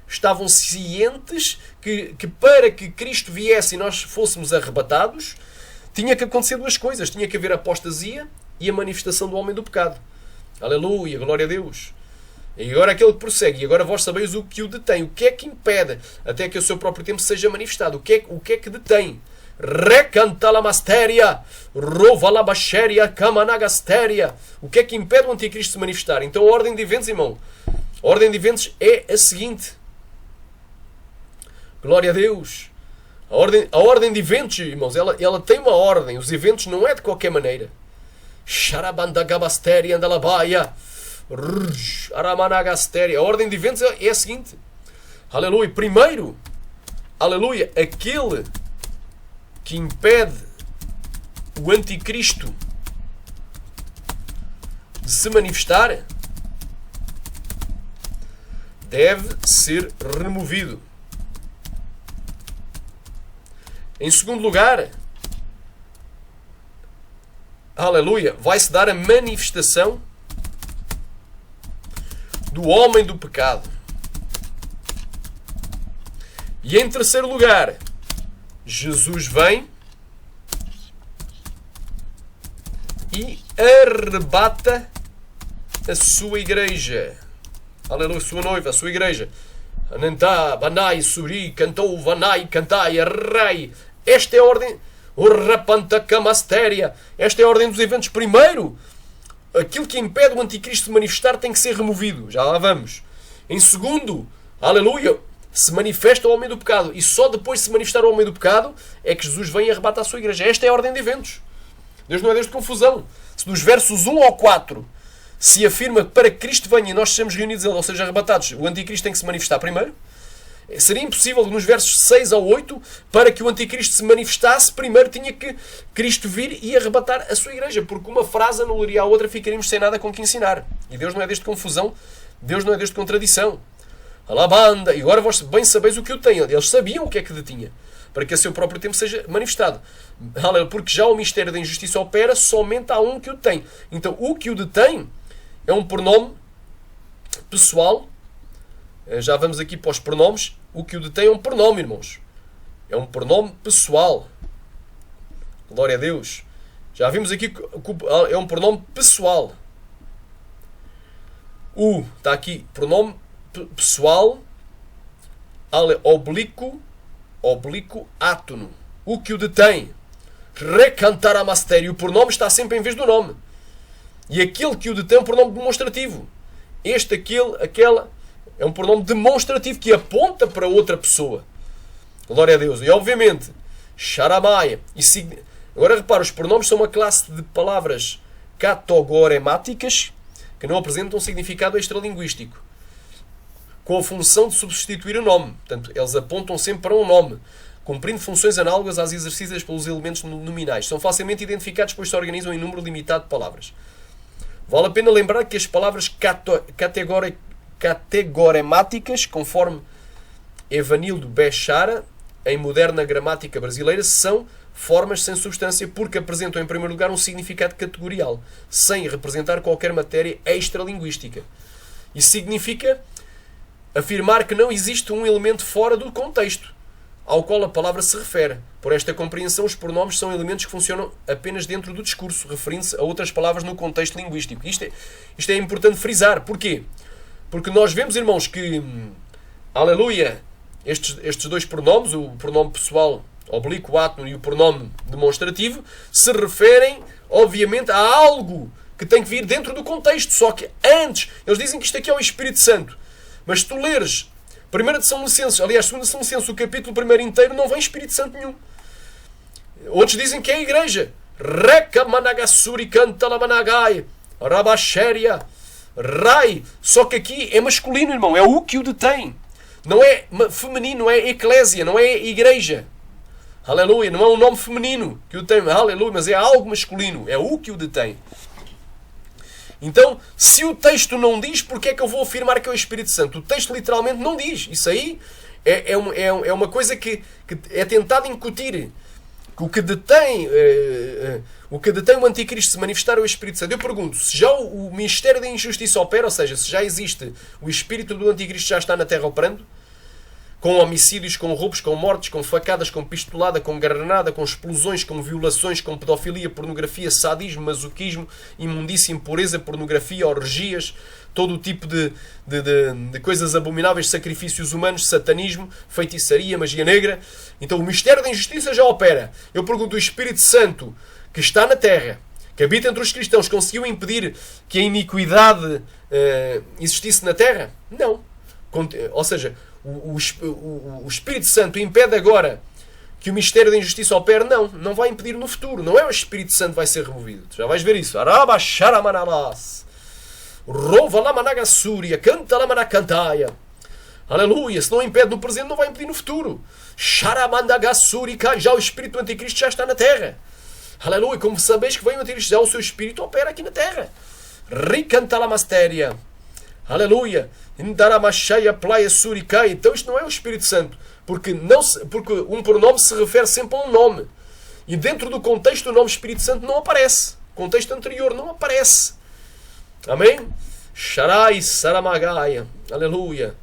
Estavam cientes que para que Cristo viesse e nós fôssemos arrebatados, tinha que acontecer duas coisas. Tinha que haver a apostasia e a manifestação do homem do pecado. Aleluia, glória a Deus. E agora aquele que prossegue, e agora vós sabeis o que o detém, o que é que impede até que o seu próprio tempo seja manifestado, o que é que detém? Recantalamasteria, rovalabasheria, kamanagasteria. O que é que impede o anticristo de se manifestar? Então a ordem de eventos, irmão, A ordem de eventos é a seguinte. Glória a Deus. A ordem de eventos, irmãos, ela tem uma ordem. Os eventos não é de qualquer maneira. Sharabandagabasteria andalabaia. Aramanagasteria. A ordem de eventos é a seguinte. Aleluia. Primeiro, aleluia, aquele que impede o anticristo de se manifestar deve ser removido. Em segundo lugar, aleluia, vai-se dar a manifestação do homem do pecado. E em terceiro lugar, Jesus vem e arrebata a sua igreja. Aleluia, sua noiva, a sua igreja. Anantá, Banai, Suri, cantou, Vanai, cantai, rei. Esta é a ordem. O rapanta camastéria. Esta é a ordem dos eventos. Primeiro, aquilo que impede o anticristo de manifestar tem que ser removido. Já lá vamos. Em segundo, aleluia, se manifesta o homem do pecado. E só depois de se manifestar o homem do pecado é que Jesus vem e arrebata a sua igreja. Esta é a ordem de eventos. Deus não é Deus de confusão. Se dos versos 1 ao 4 se afirma que para que Cristo venha e nós sejamos reunidos a Ele, ou seja, arrebatados, o anticristo tem que se manifestar primeiro, seria impossível nos versos 6 ao 8, para que o anticristo se manifestasse, primeiro tinha que Cristo vir e arrebatar a sua igreja, porque uma frase anularia a outra, ficaríamos sem nada com que ensinar. E Deus não é Deus de confusão, Deus não é Deus de contradição. Alabanda, e agora vós bem sabeis o que eu tenho. Eles sabiam o que é que detinha, para que a seu próprio tempo seja manifestado. Porque já o mistério da injustiça opera, somente há um que o tem. Então, o que o detém é um pronome pessoal. Já vamos aqui para os pronomes. O que o detém é um pronome, irmãos. É um pronome pessoal. Glória a Deus. Já vimos aqui que é um pronome pessoal. Está aqui, pronome pessoal, oblíquo átono. O que o detém. Recantar a mastério. O pronome está sempre em vez do nome. E aquele que o detém é um pronome demonstrativo. Este, aquele, aquela, é um pronome demonstrativo que aponta para outra pessoa. Glória a Deus. E obviamente, Sharamaya. Agora repara, os pronomes são uma classe de palavras catogoremáticas que não apresentam um significado extralinguístico, com a função de substituir o nome. Portanto, eles apontam sempre para um nome, cumprindo funções análogas às exercidas pelos elementos nominais. São facilmente identificados, pois se organizam em número limitado de palavras. Vale a pena lembrar que as palavras categoremáticas, conforme Evanildo Bechara, em moderna gramática brasileira, são formas sem substância porque apresentam, em primeiro lugar, um significado categorial, sem representar qualquer matéria extralinguística. Isso significa afirmar que não existe um elemento fora do contexto ao qual a palavra se refere. Por esta compreensão, os pronomes são elementos que funcionam apenas dentro do discurso, referindo-se a outras palavras no contexto linguístico. Isto é importante frisar. Porquê? Porque nós vemos, irmãos, que, aleluia, estes dois pronomes, o pronome pessoal, oblíquo átono, e o pronome demonstrativo, se referem, obviamente, a algo que tem que vir dentro do contexto. Só que antes, eles dizem que isto aqui é o Espírito Santo. Mas se tu leres 1 de São Licenses, aliás, 2 de São Licenses, o capítulo 1 inteiro, não vem Espírito Santo nenhum. Outros dizem que é a igreja. Reka managasuri canta lamanagai. Rabashéria. Rai. Só que aqui é masculino, irmão. É o que o detém. Não é feminino, não é eclésia, não é igreja. Aleluia. Não é um nome feminino que o tem. Aleluia. Mas é algo masculino. É o que o detém. Então, se o texto não diz, porque é que eu vou afirmar que é o Espírito Santo? O texto literalmente não diz. Isso aí é uma coisa que é tentado incutir. O que detém o anticristo se manifestar é o Espírito Santo. Eu pergunto, se já o mistério da injustiça opera, ou seja, se já existe, o espírito do anticristo já está na terra operando, com homicídios, com roubos, com mortes, com facadas, com pistolada, com granada, com explosões, com violações, com pedofilia, pornografia, sadismo, masoquismo, imundícia, impureza, pornografia, orgias, todo o tipo de coisas abomináveis, sacrifícios humanos, satanismo, feitiçaria, magia negra. Então o mistério da injustiça já opera. Eu pergunto, o Espírito Santo que está na terra, que habita entre os cristãos, conseguiu impedir que a iniquidade existisse na Terra? Não. Ou seja, o Espírito Santo impede agora que o mistério da injustiça opere? Não. Não vai impedir no futuro. Não é o Espírito Santo que vai ser removido. Tu já vais ver isso. Araba Sharamanalas. Rova Lamanagassúria. Canta Lamanacantaia. Aleluia. Se não impede no presente, não vai impedir no futuro. Sharamandagassúrica. Já o Espírito do Anticristo já está na Terra. Aleluia. Como sabeis que vem o Anticristo, já o seu Espírito opera aqui na Terra. Ricanta Lamastéria. Aleluia. Indaramachaya Playa Surikai. Então isto não é o Espírito Santo. Porque um pronome se refere sempre a um nome. E dentro do contexto o nome Espírito Santo não aparece. O contexto anterior não aparece. Amém? Sharai Saramagaya. Aleluia.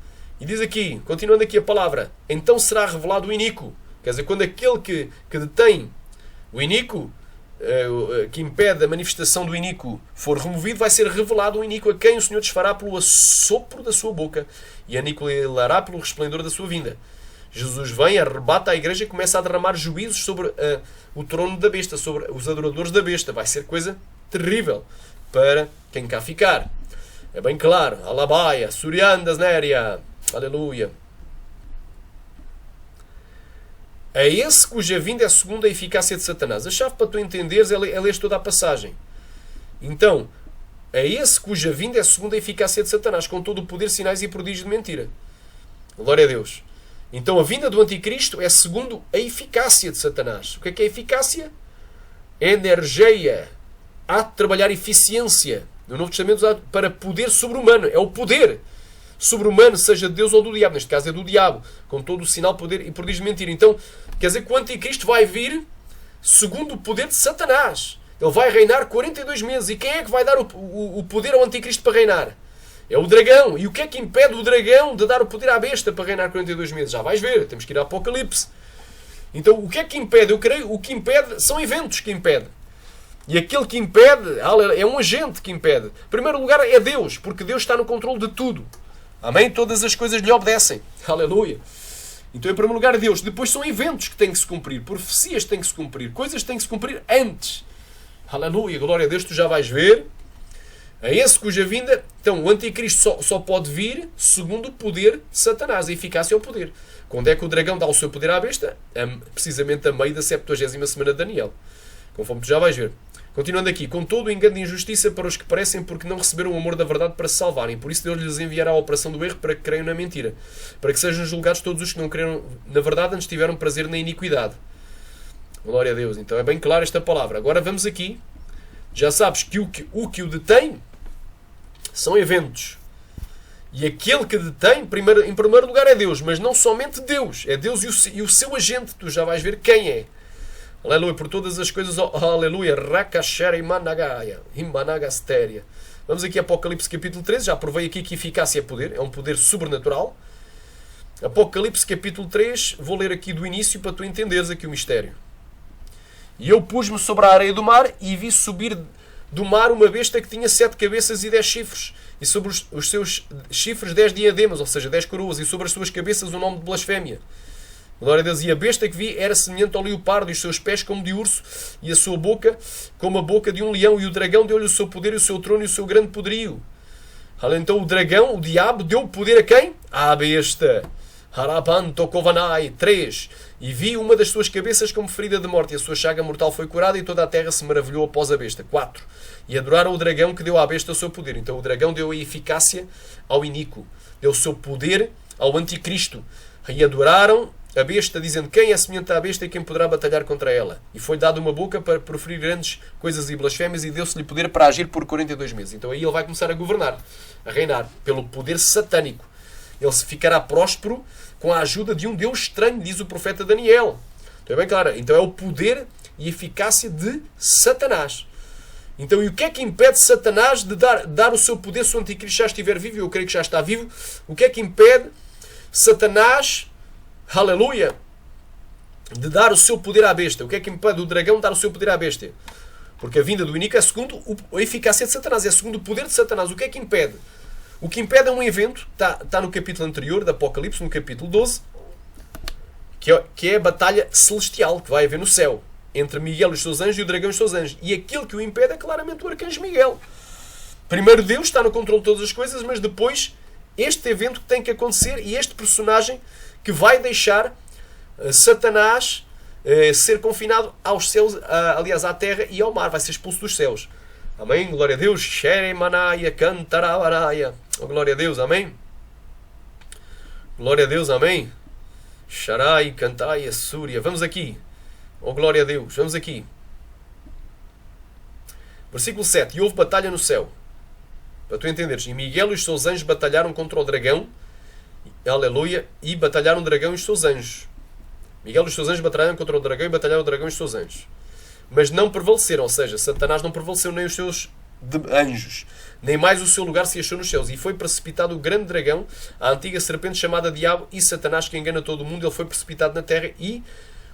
E diz aqui, continuando aqui a palavra, então será revelado o iníquo. Quer dizer, quando aquele que detém o iníquo, que impede a manifestação do iníquo, for removido, vai ser revelado o iníquo, a quem o Senhor desfará pelo assopro da sua boca e aniquilará pelo resplendor da sua vinda. Jesus vem, arrebata a igreja e começa a derramar juízos sobre o trono da besta, sobre os adoradores da besta. Vai ser coisa terrível para quem cá ficar. É bem claro. Alabaia, Suriandas, Néria. Aleluia. É esse cuja vinda é segundo a eficácia de Satanás. A chave para tu entenderes é ler toda a passagem. Então, é esse cuja vinda é segundo a eficácia de Satanás, com todo o poder, sinais e prodígios de mentira. Glória a Deus. Então a vinda do Anticristo é segundo a eficácia de Satanás. O que é a eficácia? Energia. Ato de trabalhar eficiência. No Novo Testamento usado para poder sobre-humano. É o poder sobre-humano, seja de Deus ou do diabo. Neste caso é do diabo. Com todo o sinal, poder e prodígio de mentira. Então, quer dizer que o Anticristo vai vir segundo o poder de Satanás. Ele vai reinar 42 meses. E quem é que vai dar o poder ao Anticristo para reinar? É o dragão. E o que é que impede o dragão de dar o poder à besta para reinar 42 meses? Já vais ver. Temos que ir ao Apocalipse. Então, o que é que impede? Eu creio o que impede são eventos que impedem. E aquele que impede é um agente que impede. Em primeiro lugar é Deus, porque Deus está no controle de tudo. Amém? Todas as coisas lhe obedecem. Aleluia. Então, em primeiro lugar, Deus. Depois são eventos que têm que se cumprir. Profecias que têm que se cumprir. Coisas que têm que se cumprir antes. Aleluia. Glória a Deus. Tu já vais ver. É esse cuja vinda... Então, o Anticristo só pode vir segundo o poder de Satanás. A eficácia é o poder. Quando é que o dragão dá o seu poder à besta? Precisamente a meio da 70ª semana de Daniel. Conforme tu já vais ver. Continuando aqui. Com todo o engano de injustiça para os que parecem porque não receberam o amor da verdade para se salvarem. Por isso Deus lhes enviará a operação do erro para que creiam na mentira. Para que sejam julgados todos os que não creram na verdade antes tiveram prazer na iniquidade. Glória a Deus. Então é bem clara esta palavra. Agora vamos aqui. Já sabes que o que o detém são eventos. E aquele que detém, em primeiro lugar, é Deus. Mas não somente Deus. É Deus e o seu agente. Tu já vais ver quem é. Aleluia. Por todas as coisas. Aleluia. Rakashera imanagaya. Imanagasteria. Vamos aqui a Apocalipse capítulo 13. Já provei aqui que eficácia é poder. É um poder sobrenatural. Apocalipse capítulo 3. Vou ler aqui do início para tu entenderes aqui o mistério. E eu pus-me sobre a areia do mar e vi subir do mar uma besta que tinha 7 cabeças e 10 chifres. E sobre os seus chifres 10 diademas, ou seja, 10 coroas. E sobre as suas cabeças o nome de blasfémia. Glória a Deus. E a besta que vi era semelhante ao leopardo, e os seus pés como de urso, e a sua boca como a boca de um leão. E o dragão deu-lhe o seu poder, e o seu trono, e o seu grande poderio. Então o dragão, o diabo, deu poder a quem? À besta. Harapanto Kovanai 3. E vi uma das suas cabeças como ferida de morte, e a sua chaga mortal foi curada, e toda a terra se maravilhou após a besta. 4. E adoraram o dragão que deu à besta o seu poder. Então o dragão deu a eficácia ao iníquo. Deu o seu poder ao anticristo. E adoraram a besta, dizendo: quem é semelhante à besta e quem poderá batalhar contra ela? E foi dado uma boca para proferir grandes coisas e blasfémias, e deu-se-lhe poder para agir por 42 meses. Então aí ele vai começar a governar, a reinar, pelo poder satânico. Ele se ficará próspero com a ajuda de um Deus estranho, diz o profeta Daniel. Então é bem claro. Então é o poder e eficácia de Satanás. Então, e o que é que impede Satanás de dar o seu poder se o anticristo já estiver vivo? Eu creio que já está vivo. O que é que impede Satanás, aleluia, de dar o seu poder à besta? O que é que impede o dragão de dar o seu poder à besta? Porque a vinda do iníquo é segundo a eficácia de Satanás, é segundo o poder de Satanás. O que é que impede? O que impede é um evento, está no capítulo anterior, do Apocalipse, no capítulo 12, que é a batalha celestial que vai haver no céu, entre Miguel e os seus anjos e o dragão e os seus anjos. E aquilo que o impede é claramente o arcanjo Miguel. Primeiro Deus está no controle de todas as coisas, mas depois este evento que tem que acontecer e este personagem que vai deixar Satanás ser confinado aos céus, aliás, à terra e ao mar, vai ser expulso dos céus. Amém? Glória a Deus. Xeremanaya cantarabaraia. Oh, glória a Deus. Amém? Glória a Deus. Amém? Sharai cantai Súria. Vamos aqui. Oh, glória a Deus. Vamos aqui. Versículo 7. E houve batalha no céu. Para tu entenderes. E Miguel e os seus anjos batalharam contra o dragão. Aleluia. E batalharam o dragão e os seus anjos. Miguel e os seus anjos batalharam contra o dragão e batalharam o dragão e os seus anjos. Mas não prevaleceram. Ou seja, Satanás não prevaleceu nem os seus anjos. Nem mais o seu lugar se achou nos céus. E foi precipitado o grande dragão, a antiga serpente chamada Diabo e Satanás, que engana todo o mundo. Ele foi precipitado na terra e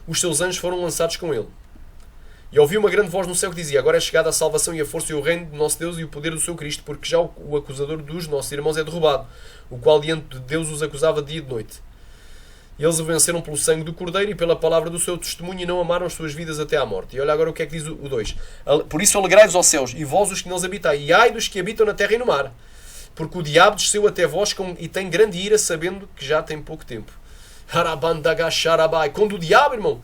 os seus anjos foram lançados com ele. E ouvi uma grande voz no céu que dizia: agora é chegada a salvação e a força e o reino do nosso Deus e o poder do seu Cristo, porque já o acusador dos nossos irmãos é derrubado, o qual diante de Deus os acusava dia e de noite. E eles o venceram pelo sangue do Cordeiro e pela palavra do seu testemunho e não amaram as suas vidas até à morte. E olha agora o que é que diz o 2. Por isso alegrai-vos aos céus, e vós os que neles habitai, e ai dos que habitam na terra e no mar. Porque o diabo desceu até vós e tem grande ira, sabendo que já tem pouco tempo. Quando o diabo, irmão,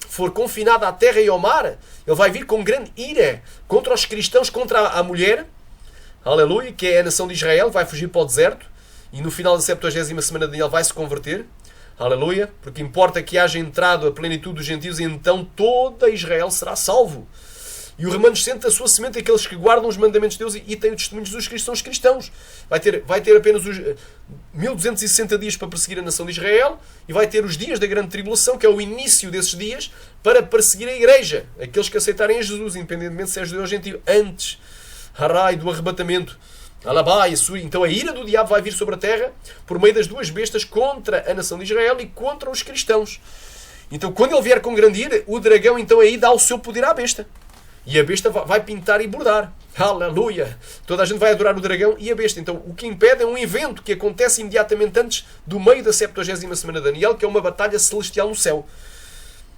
for confinado à terra e ao mar, ele vai vir com grande ira contra os cristãos, contra a mulher, aleluia, que é a nação de Israel, vai fugir para o deserto, e no final da 70ª semana de Daniel vai se converter. Aleluia, porque importa que haja entrado a plenitude dos gentios e então toda Israel será salvo. E o remanescente da sua semente, aqueles que guardam os mandamentos de Deus e têm o testemunho de Jesus Cristo, são os cristãos. Vai ter apenas os 1260 dias para perseguir a nação de Israel e vai ter os dias da grande tribulação, que é o início desses dias, para perseguir a igreja. Aqueles que aceitarem a Jesus, independentemente se é judeu ou gentio, antes do arrebatamento. Então a ira do diabo vai vir sobre a terra por meio das duas bestas contra a nação de Israel e contra os cristãos. Então quando ele vier com grande ira, o dragão então aí dá o seu poder à besta. E a besta vai pintar e bordar. Aleluia! Toda a gente vai adorar o dragão e a besta. Então o que impede é um evento que acontece imediatamente antes do meio da 70ª semana de Daniel, que é uma batalha celestial no céu.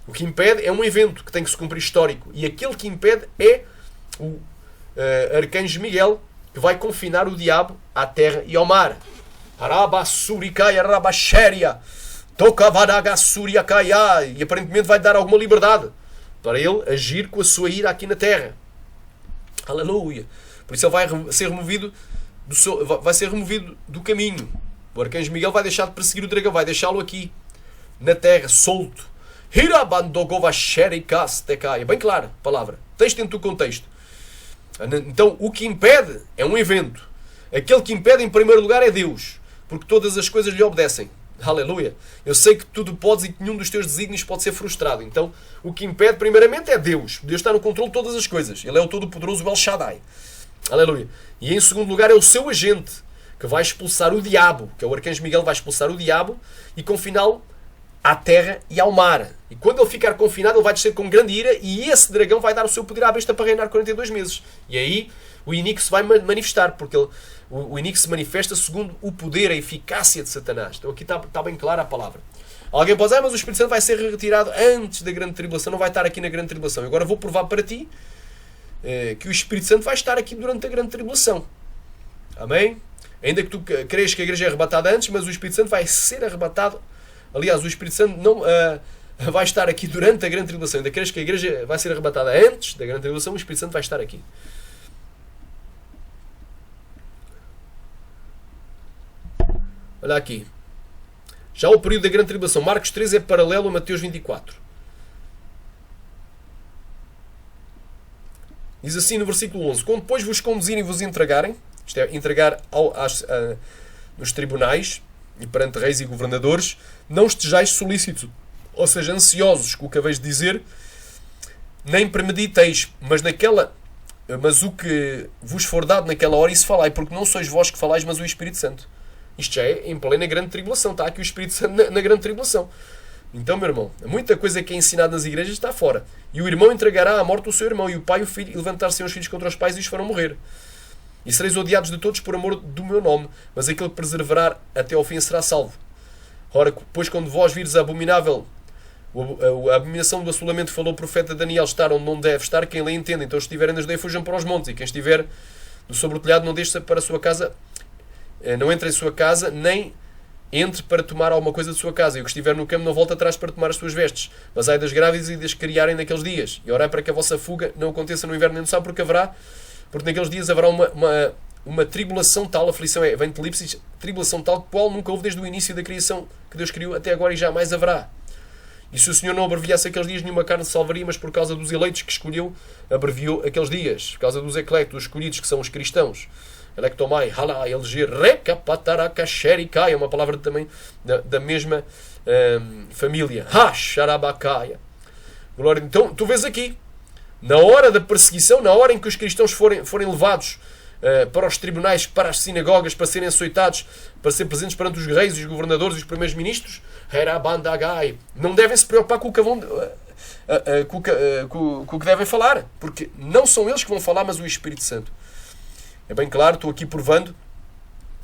O que impede é um evento que tem que se cumprir histórico. E aquele que impede é o arcanjo Miguel, que vai confinar o diabo à terra e ao mar. E aparentemente vai dar alguma liberdade para ele agir com a sua ira aqui na terra. Aleluia! Por isso ele vai ser removido do caminho. O arcanjo Miguel vai deixar de perseguir o dragão, vai deixá-lo aqui na terra, solto. É bem clara a palavra. Texto dentro do contexto. Então, o que impede é um evento. Aquele que impede, em primeiro lugar, é Deus. Porque todas as coisas lhe obedecem. Aleluia. Eu sei que tudo podes e que nenhum dos teus desígnios pode ser frustrado. Então, o que impede, primeiramente, é Deus. Deus está no controle de todas as coisas. Ele é o todo-poderoso El Shaddai. Aleluia. E, em segundo lugar, é o seu agente, que vai expulsar o diabo. Que é o arcanjo Miguel, vai expulsar o diabo e confiná-lo à terra e ao mar. E quando ele ficar confinado, ele vai descer com grande ira e esse dragão vai dar o seu poder à besta para reinar 42 meses. E aí o inimigo se vai manifestar, porque o inimigo se manifesta segundo o poder, a eficácia de Satanás. Então aqui está bem clara a palavra. Alguém pode dizer, mas o Espírito Santo vai ser retirado antes da grande tribulação, não vai estar aqui na grande tribulação. Agora vou provar para ti que o Espírito Santo vai estar aqui durante a grande tribulação. Amém? Ainda que tu creias que a igreja é arrebatada antes, mas o Espírito Santo vai ser arrebatado. Aliás, o Espírito Santo não vai estar aqui durante a grande tribulação. Ainda crees que a igreja vai ser arrebatada antes da grande tribulação, o Espírito Santo vai estar aqui. Olha aqui. Já o período da grande tribulação. Marcos 3 é paralelo a Mateus 24. Diz assim no versículo 11. Quando depois vos conduzirem e vos entregarem, isto é, entregar nos tribunais e perante reis e governadores, não estejais solícitos, ou seja, ansiosos, com o que haveis de dizer, nem premediteis, mas o que vos for dado naquela hora, isso falai, porque não sois vós que falais, mas o Espírito Santo. Isto já é em plena grande tribulação, está aqui o Espírito Santo na grande tribulação. Então, meu irmão, muita coisa que é ensinada nas igrejas está fora. E o irmão entregará à morte o seu irmão, e o pai o filho, e levantar-se-ão os filhos contra os pais e os farão morrer. E sereis odiados de todos por amor do meu nome, mas aquele que perseverar até ao fim será salvo. Ora, pois quando vós vires a abominação do assolamento que falou o profeta Daniel estar onde não deve estar, quem lê entende. Então, se estiverem nas aldeias, fujam para os montes, e quem estiver do sobre o telhado, não deixe para a sua casa, não entre em sua casa, nem entre para tomar alguma coisa de sua casa. E o que estiver no campo não volta atrás para tomar as suas vestes. Mas ai das grávidas e das que criarem naqueles dias. E orai para que a vossa fuga não aconteça no inverno nem no sábado, porque naqueles dias haverá uma tribulação tal, aflição vem de Filipos, tribulação tal, qual nunca houve desde o início da criação que Deus criou até agora e jamais haverá. E se o Senhor não abreviasse aqueles dias, nenhuma carne se salvaria, mas por causa dos eleitos que escolheu, abreviou aqueles dias. Por causa dos eclectos, os escolhidos, que são os cristãos. Electomai, halá, eleger, recapataracacherikai, é uma palavra também da mesma família. Hasharabacaia. Glória. Então, tu vês aqui, na hora da perseguição, na hora em que os cristãos forem levados para os tribunais, para as sinagogas, para serem açoitados, para ser presentes perante os reis, os governadores e os primeiros ministros, não devem se preocupar com o que com o que devem falar, porque não são eles que vão falar, mas o Espírito Santo. É bem claro, estou aqui provando,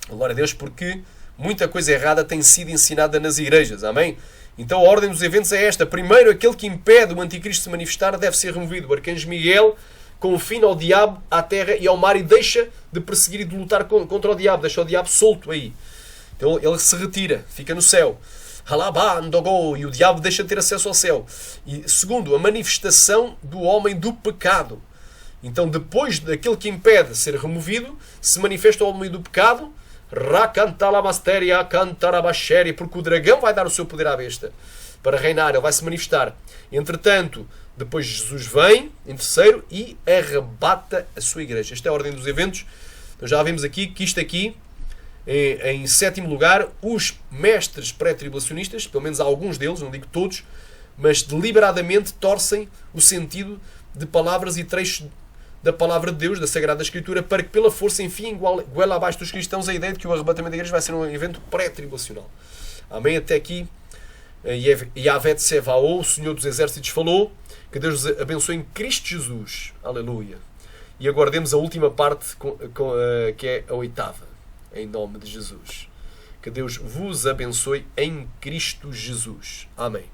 glória a Deus, porque muita coisa errada tem sido ensinada nas igrejas, amém? Então a ordem dos eventos é esta: primeiro, aquele que impede o anticristo de se manifestar deve ser removido. O arcanjo Miguel confina ao diabo à terra e ao mar e deixa de perseguir e de lutar contra o diabo, deixa o diabo solto aí. Então ele se retira, fica no céu. E o diabo deixa de ter acesso ao céu. E segundo, a manifestação do homem do pecado. Então depois daquele que impede ser removido, se manifesta o homem do pecado, porque o dragão vai dar o seu poder à besta para reinar, ele vai se manifestar. Entretanto, depois Jesus vem, em terceiro, e arrebata a sua igreja. Esta é a ordem dos eventos. Então já vimos aqui que isto aqui, em sétimo lugar, os mestres pré-tribulacionistas, pelo menos alguns deles, não digo todos, mas deliberadamente torcem o sentido de palavras e trechos da palavra de Deus, da Sagrada Escritura, para que pela força enfim goela abaixo dos cristãos a ideia de que o arrebatamento da igreja vai ser um evento pré-tribulacional. Amém? Até aqui, Yahvé Tsevaô, o Senhor dos Exércitos, falou. Que Deus os abençoe em Cristo Jesus. Aleluia. E aguardemos a última parte, que é a oitava. Em nome de Jesus. Que Deus vos abençoe em Cristo Jesus. Amém.